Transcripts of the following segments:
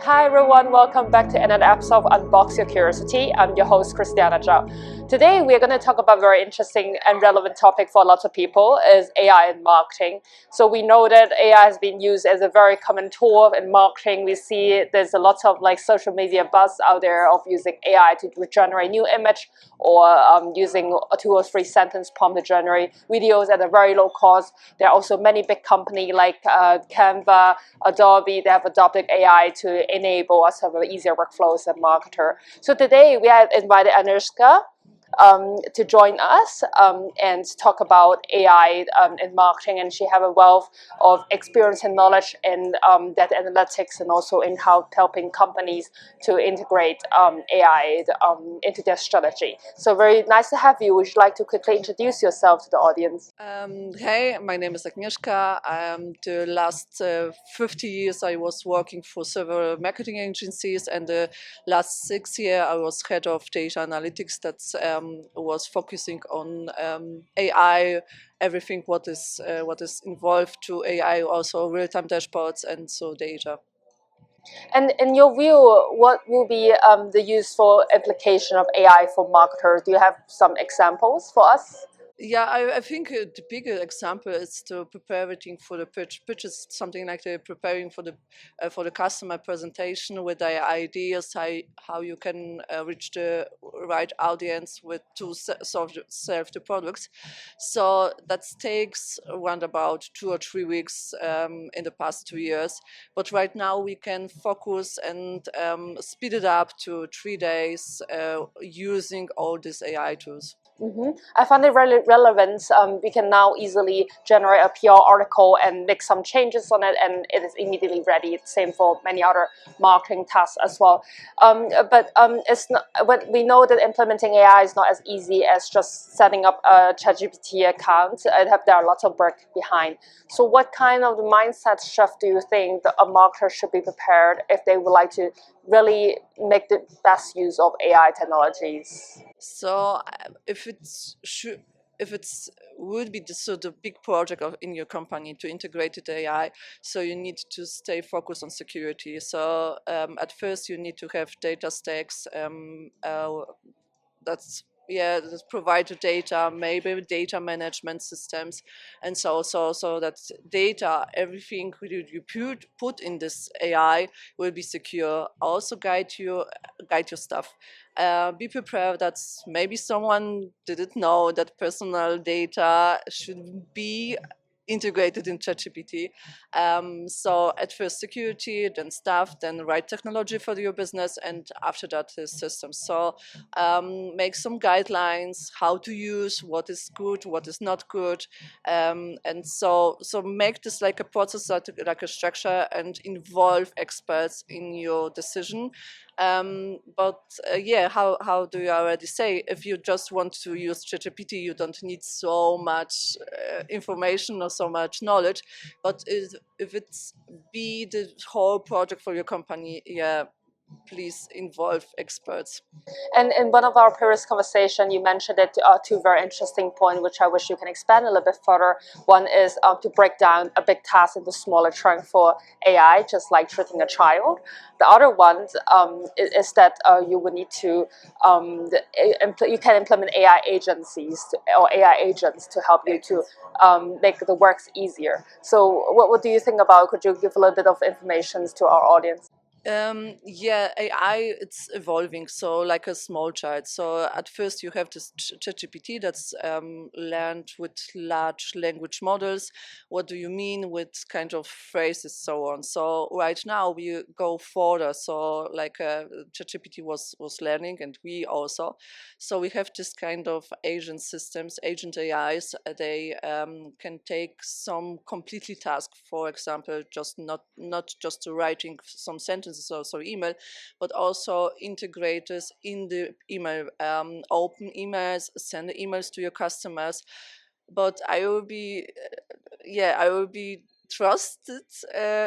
Hi everyone, welcome back to another episode of Unbox Your Curiosity. I'm your host, Christiane Zhao. Today we're going to talk about a very interesting and relevant topic for lots of people is AI in marketing. So we know that AI has been used as a very common tool in marketing. We see there's a lot of social media buzz out there of using AI to generate new image or using a 2 or 3 sentence prompt to generate videos at a very low cost. There are also many big companies like Canva, Adobe, they have adopted AI to enable us to have easier workflows as a marketer. So today we have invited Agnieszka to join us and talk about AI in marketing, and she have a wealth of experience and knowledge in data analytics and also in how helping companies to integrate AI into their strategy. So very nice to have you. Would you like to quickly introduce yourself to the audience? Hey, my name is Agnieszka. The last 50 years I was working for several marketing agencies, and the last 6 years I was head of data analytics that was focusing on AI, everything what is involved to AI, also real-time dashboards and so data. And in your view, what will be the useful application of AI for marketers? Do you have some examples for us? Yeah, I think the bigger example is to preparing for the pitch. Pitch is something like the preparing for the customer presentation with the ideas how you can reach the right audience with to serve the products. So that takes around about 2 or 3 weeks in the past 2 years. But right now we can focus and speed it up to 3 days using all these AI tools. I find it really relevant. We can now easily generate a PR article and make some changes on it, and it is immediately ready. Same for many other marketing tasks as well. But it's not. But we know that implementing AI is not as easy as just setting up a ChatGPT account. There are lots of work behind. So, what kind of mindset shift do you think that a marketer should be prepared if they would like to really make the best use of AI technologies? So if it's would be the sort of big project in your company to integrate the AI, so you need to stay focused on security. So at first you need to have data stacks that provide the data, maybe data management systems, and so that data, everything you put in this AI will be secure. Also guide your stuff. Be prepared that maybe someone didn't know that personal data should be integrated in ChatGPT. So at first security, then staff, then right technology for your business, and after that the systems. So make some guidelines how to use, what is good, what is not good, and so make this like a process, like a structure, and involve experts in your decision. But how do you already say, if you just want to use ChatGPT, you don't need so much information or so much knowledge. But if it's be the whole project for your company, yeah, please involve experts. And in one of our previous conversation, you mentioned that two very interesting points, which I wish you can expand a little bit further. One is to break down a big task into smaller chunks for AI, just like treating a child. The other one is that you would need to you can implement AI agencies or AI agents to help you to make the works easier. So, what do you think about? Could you give a little bit of information to our audience? Yeah, AI, it's evolving, so like a small child. So at first you have this ChatGPT that's learned with large language models. What do you mean with kind of phrases, so on. So right now we go further. So like ChatGPT was learning, and we also. So we have this kind of agent systems, agent AIs. They can take some completely task. For example, just not just writing some sentences or so email, but also integrate this in the email, open emails, send the emails to your customers. But I will be trusted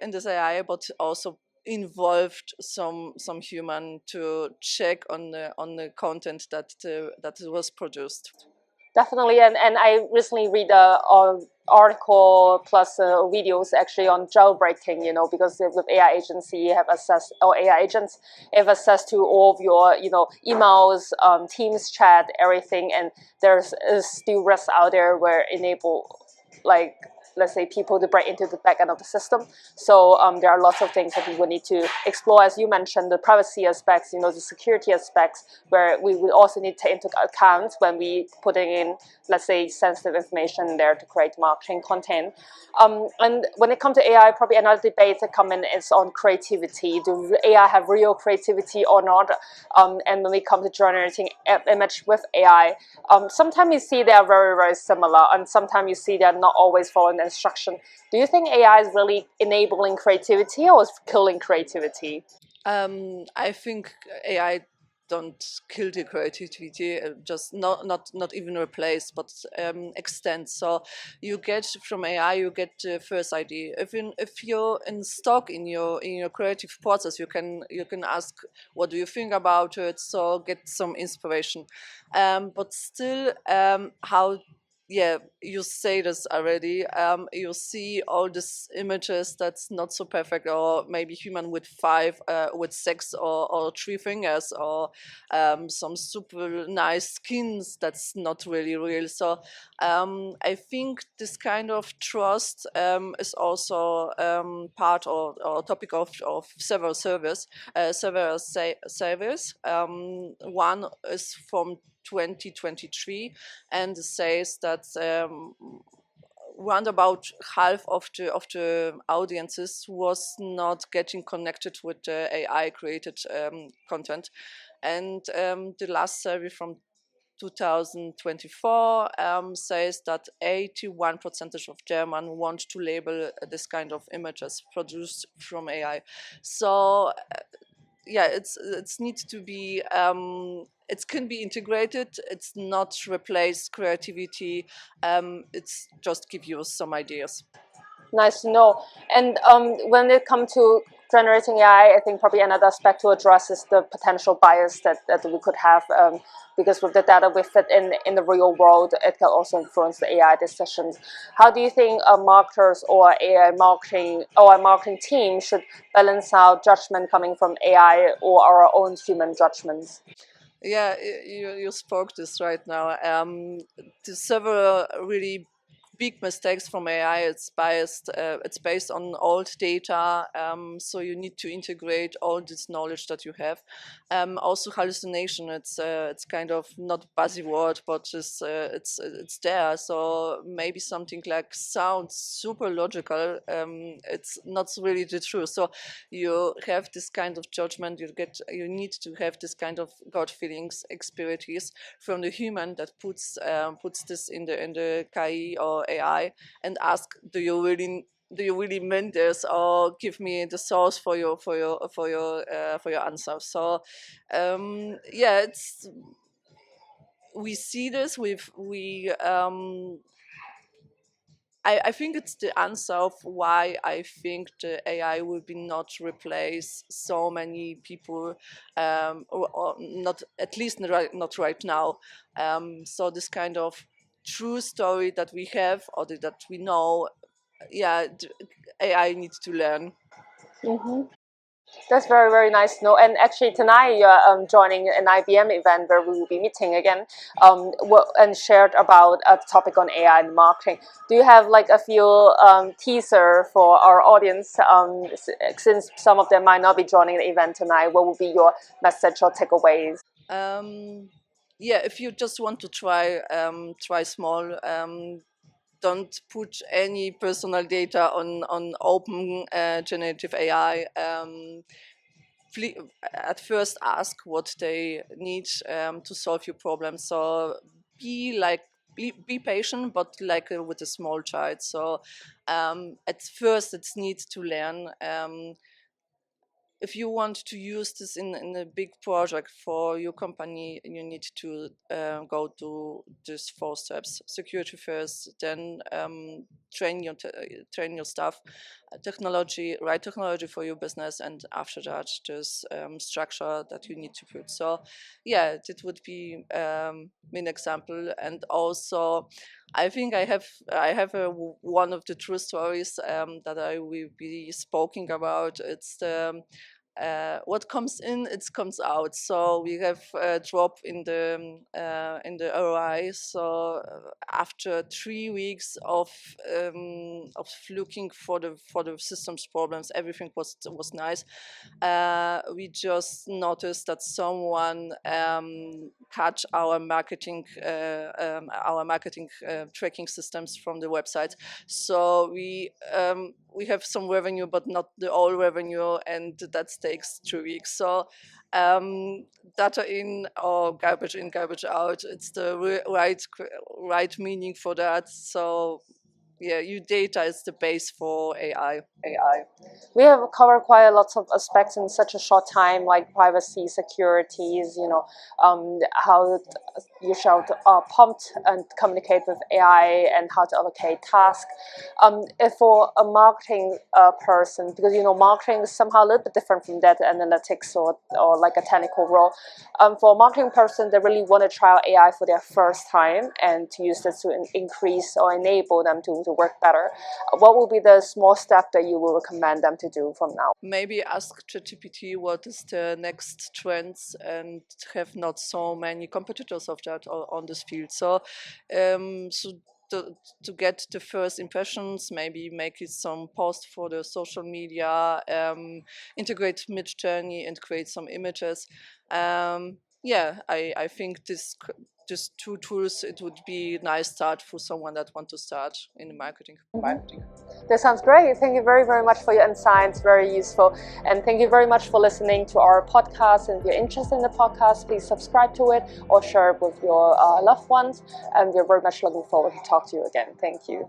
in this AI, but also involved some human to check on the content that was produced. Definitely, and I recently read a article plus videos actually on jailbreaking. Because with AI agency, you have access, or AI agents have access to all of your emails, Teams chat, everything, and there's is still risks out there where enable, like, let's say, people to break into the back end of the system. So there are lots of things that we would need to explore, as you mentioned, the privacy aspects, the security aspects, where we would also need to take into account when we putting in, let's say, sensitive information there to create marketing content. And when it comes to AI, probably another debate that come in is on creativity. Do AI have real creativity or not? And when we come to generating image with AI, sometimes you see they are very, very similar, and sometimes you see they're not always following the instruction. Do you think AI is really enabling creativity or is killing creativity? I think AI don't kill the creativity, just not even replace, but extend. So you get from AI, you get the first idea. If you're in stock in your creative process, you can ask, what do you think about it? So get some inspiration. But still, how yeah, you say this already. You see all these images that's not so perfect, or maybe human with five, with six or three fingers, or some super nice skins that's not really real. So I think this kind of trust is also part or topic of several surveys. Surveys. One is from 2023, and says that round about half of the audiences was not getting connected with the AI created content, and the last survey from 2024 says that 81% of German want to label this kind of images produced from AI. So yeah, it's needs to be it can be integrated. It's not replace creativity. It's just give you some ideas. Nice to know. And when it comes to generating AI, I think probably another aspect to address is the potential bias that we could have, because with the data we fit in the real world, it can also influence the AI decisions. How do you think marketers or a marketing team should balance out judgment coming from AI or our own human judgments? Yeah, you spoke this right now. The several really big mistakes from AI. It's biased. It's based on old data. So you need to integrate all this knowledge that you have. Also hallucination. It's kind of not buzzword, but it's there. So maybe something like sounds super logical. It's not really the truth. So you have this kind of judgment. You need to have this kind of gut feelings, experiences from the human that puts this in the KI or AI, and ask, do you really mean this, or give me the source for your answer. So yeah, it's we see this with we I think it's the answer of why I think the AI will be not replace so many people, or not, at least not right now. So this kind of true story that we have, or that we know, yeah, AI needs to learn. Mm-hmm. That's very, very nice to know. And actually, tonight you're joining an IBM event where we will be meeting again, and shared about a topic on AI and marketing. Do you have like a few teaser for our audience? Since some of them might not be joining the event tonight, what will be your message or takeaways? Um, yeah, if you just want to try small. Don't put any personal data on open generative AI. At first ask what they need to solve your problem. So be like be patient, but like with a small child. So at first it needs to learn. If you want to use this in a big project for your company, you need to go to these 4 steps: security first, then train your staff, right technology for your business, and after that, just structure that you need to put. So, yeah, it would be an example. And also, I think I have one of the true stories that I will be speaking about. It's the what comes in, it comes out. So we have a drop in the ROI. So after 3 weeks of looking for the systems problems, everything was nice. We just noticed that someone cut our marketing tracking systems from the website. So we have some revenue, but not the all revenue, and that takes 2 weeks. So data in or garbage in, garbage out. It's the right meaning for that. So yeah, your data is the base for AI. We have covered quite a lot of aspects in such a short time, like privacy, securities, how you should prompt and communicate with AI and how to allocate tasks. If for a marketing person, because marketing is somehow a little bit different from data analytics or like a technical role. For a marketing person, they really want to try out AI for their first time and to use this to increase or enable them to work better. What will be the small step that you will recommend them to do from now? Maybe ask ChatGPT what is the next trends, and have not so many competitors of that on this field. So, to get the first impressions, maybe make it some post for the social media, integrate Midjourney and create some images. Yeah, I think just two tools, it would be a nice start for someone that want to start in the marketing. That sounds great. Thank you very, very much for your insights. Very useful. And thank you very much for listening to our podcast. And if you're interested in the podcast, please subscribe to it or share it with your loved ones. And we're very much looking forward to talk to you again. Thank you.